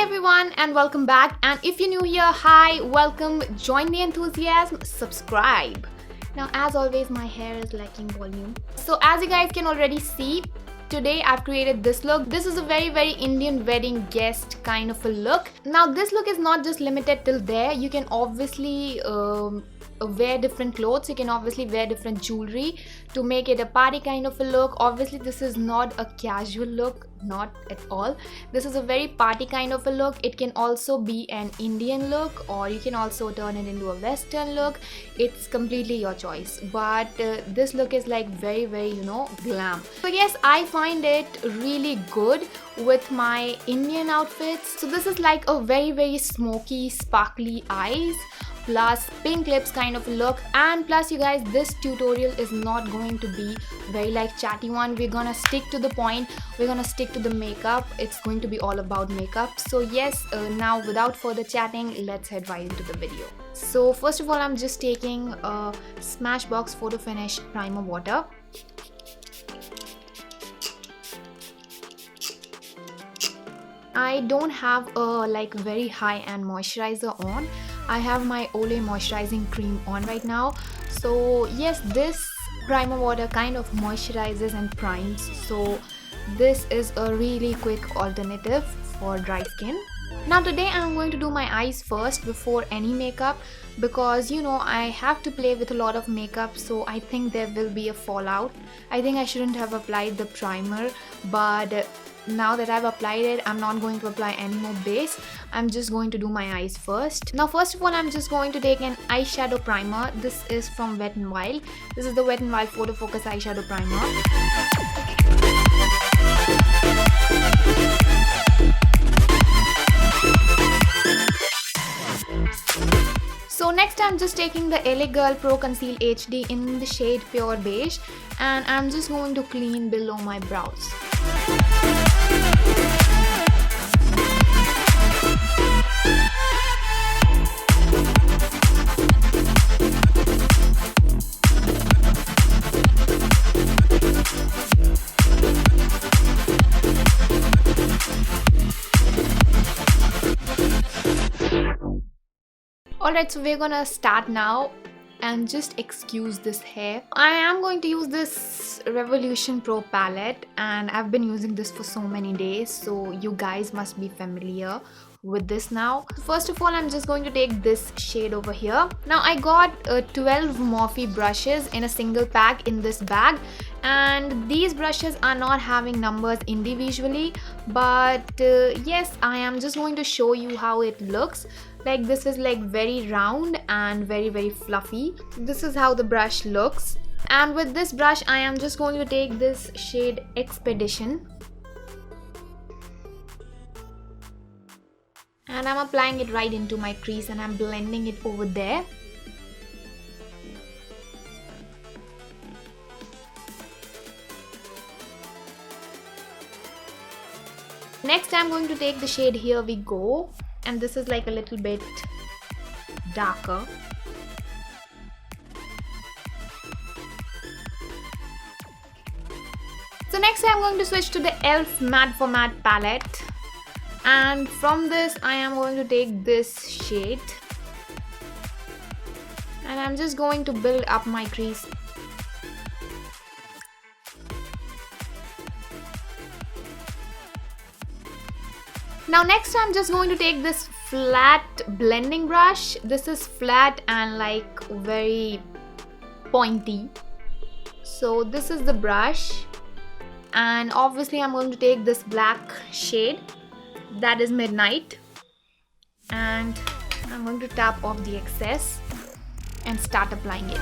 everyone and welcome back, and if you're new here, hi, welcome, join the enthusiasm, subscribe. Now as always my hair is lacking volume, so as you guys can already see, today I've created this look. This is a very Indian wedding guest kind of a look. Now this look is not just limited till there. You can obviously wear different clothes, you can obviously wear different jewelry to make it a party kind of a look. Obviously this is not a casual look, not at all. This is a very party kind of a look. It can also be an Indian look, or you can also turn it into a Western look. It's completely your choice, but this look is like very glam. So yes, I find it really good with my Indian outfits. So this is like a very smoky sparkly eyes plus pink lips kind of a look, and plus you guys, this tutorial is not going to be very like chatty one. We're gonna stick to the point, we're gonna stick to the makeup. It's going to be all about makeup. So yes, now without further chatting, let's head right into the video. So first of all, I'm just taking a Smashbox Photo Finish primer water. I don't have a like very high-end moisturizer on. I have my Olay moisturizing cream on right now. So yes, this primer water kind of moisturizes and primes, so this is a really quick alternative for dry skin. Now today I'm going to do my eyes first before any makeup, because you know I have to play with a lot of makeup, so I think there will be a fallout. I think I shouldn't have applied the primer, but now that I've applied it, I'm not going to apply any more base. I'm just going to do my eyes first. Now first of all, I'm just going to take an eyeshadow primer. This is from Wet n Wild. This is the Wet n Wild Photo Focus eyeshadow primer. So next I'm just taking the LA Girl Pro Conceal HD in the shade Pure Beige, and I'm just going to clean below my brows. Alright, so we're gonna start now, and just excuse this hair. I am going to use this Revolution Pro palette, and I've been using this for so many days, so you guys must be familiar with this now. First of all, I'm just going to take this shade over here. Now I got 12 Morphe brushes in a single pack in this bag, and these brushes are not having numbers individually, but yes, I am just going to show you how it looks. Like this is like very round and very fluffy. This is how the brush looks, and with this brush I am just going to take this shade Expedition, and I'm applying it right into my crease, and I'm blending it over there. Next I'm going to take the shade Here We Go, and this is like a little bit darker. So next I'm going to switch to the e.l.f. Matte for Matte palette, and from this I am going to take this shade, and I'm just going to build up my crease. Now next I'm just going to take this flat blending brush. This is flat and like very pointy. So this is the brush, and obviously I'm going to take this black shade, that is Midnight, and I'm going to tap off the excess and start applying it.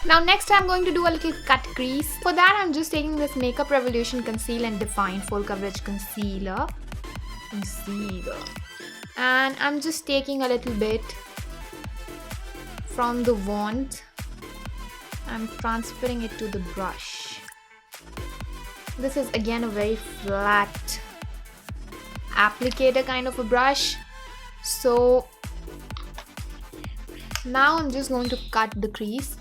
Now next I'm going to do a little cut crease. For that I'm just taking this Makeup Revolution Conceal and Define Full Coverage Concealer zero. And I'm just taking a little bit from the wand. I'm transferring it to the brush. This is again a very flat applicator kind of a brush. So now I'm just going to cut the crease.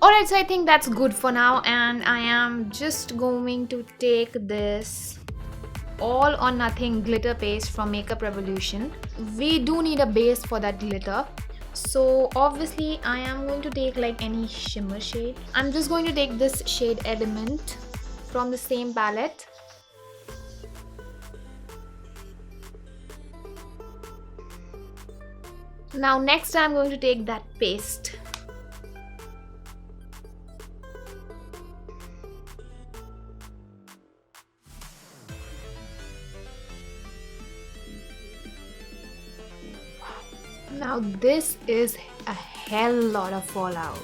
Alright, so I think that's good for now, and I am just going to take this all or nothing glitter paste from Makeup Revolution. We do need a base for that glitter, so obviously I am going to take like any shimmer shade. I'm just going to take this shade Element from the same palette. Now next I'm going to take that paste. Now this is a hell lot of fallout.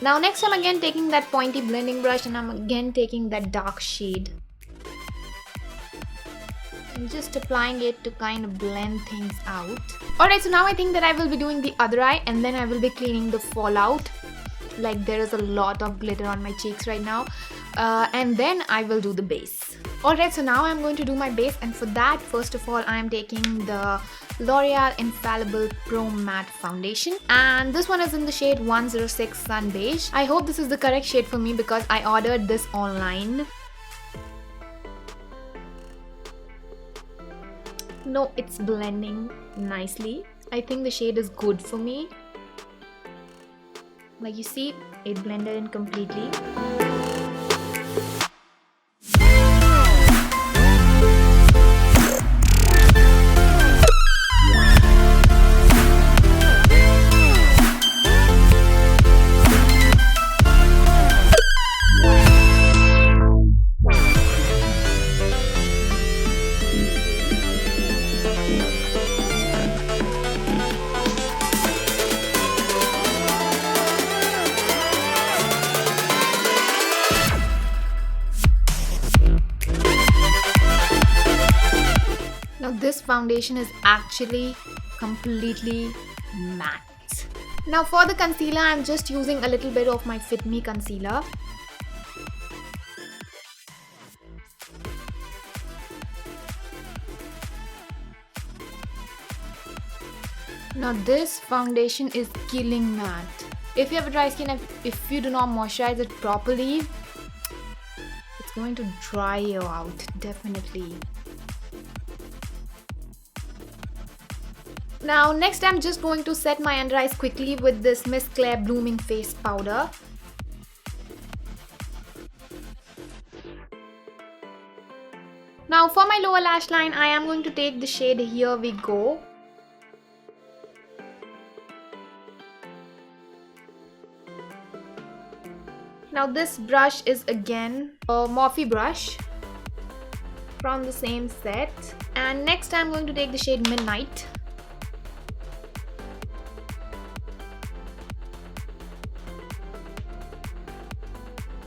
Now next I'm again taking that pointy blending brush and I'm again taking that dark shade. I'm just applying it to kind of blend things out. Alright, so now I think that I will be doing the other eye and then I will be cleaning the fallout. Like there is a lot of glitter on my cheeks right now. And then I will do the base. Alright, so now I'm going to do my base, and for that, first of all, I am taking the L'Oreal Infallible Pro Matte Foundation, and this one is in the shade 106 Sun Beige. I hope this is the correct shade for me because I ordered this online. No, it's blending nicely. I think the shade is good for me. Like you see, it blended in completely. This foundation is actually completely matte. Now for the concealer, I'm just using a little bit of my Fit Me concealer. Now this foundation is killing matte. If you have a dry skin, if you do not moisturize it properly, it's going to dry you out, definitely. Now next I'm just going to set my under eyes quickly with this Miss Claire Blooming Face Powder. Now for my lower lash line, I am going to take the shade Here We Go. Now this brush is again a Morphe brush from the same set. And next I'm going to take the shade Midnight.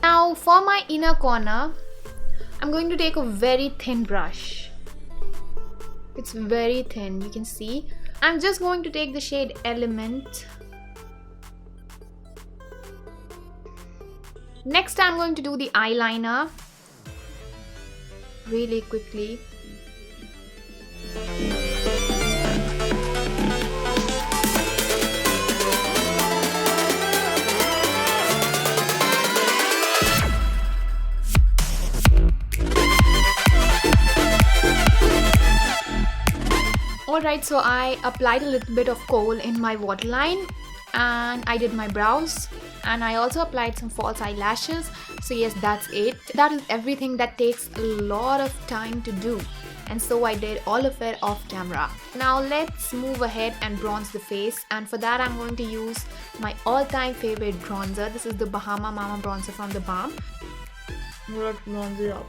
Now for my inner corner, I'm going to take a very thin brush. It's very thin, you can see. I'm just going to take the shade Element. Next I'm going to do the eyeliner really quickly. Alright, so I applied a little bit of kohl in my waterline and I did my brows and I also applied some false eyelashes. So yes, that's it. That is everything that takes a lot of time to do. and so I did all of it off camera. Now let's move ahead and bronze the face, and for that I'm going to use my all-time favorite bronzer. This is the Bahama Mama bronzer from the Balm. Let's bronze it up.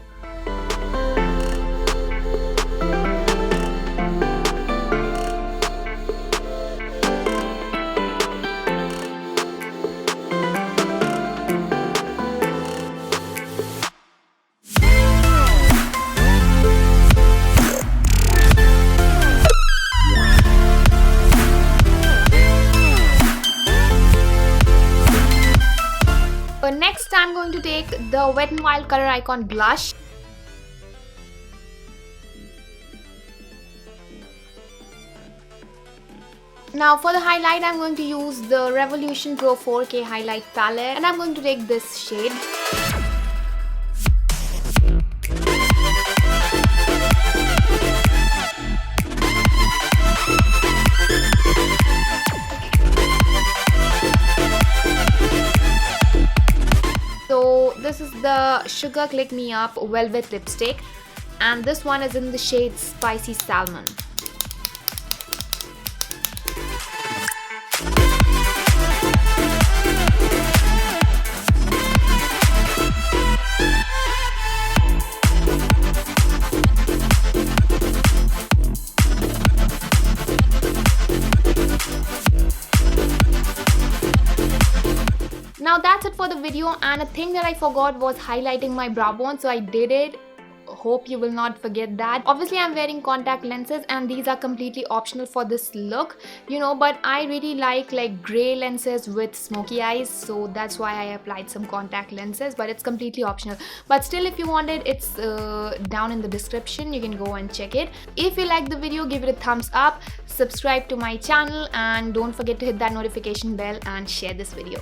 Next I'm going to take the Wet n Wild Color Icon blush. Now for the highlight I'm going to use the Revolution Pro 4K highlight palette, and I'm going to take this shade. So this is the Sugar Click Me Up Velvet Lipstick, and this one is in the shade Spicy Salmon. Now that's it for the video, and a thing that I forgot was highlighting my brow bone, so I did it. Hope you will not forget that. Obviously I'm wearing contact lenses and these are completely optional for this look, you know, but I really like gray lenses with smoky eyes, so that's why I applied some contact lenses, but it's completely optional. But still, if you want it, it's down in the description, you can go and check it. If you like the video, give it a thumbs up, subscribe to my channel, and don't forget to hit that notification bell and share this video.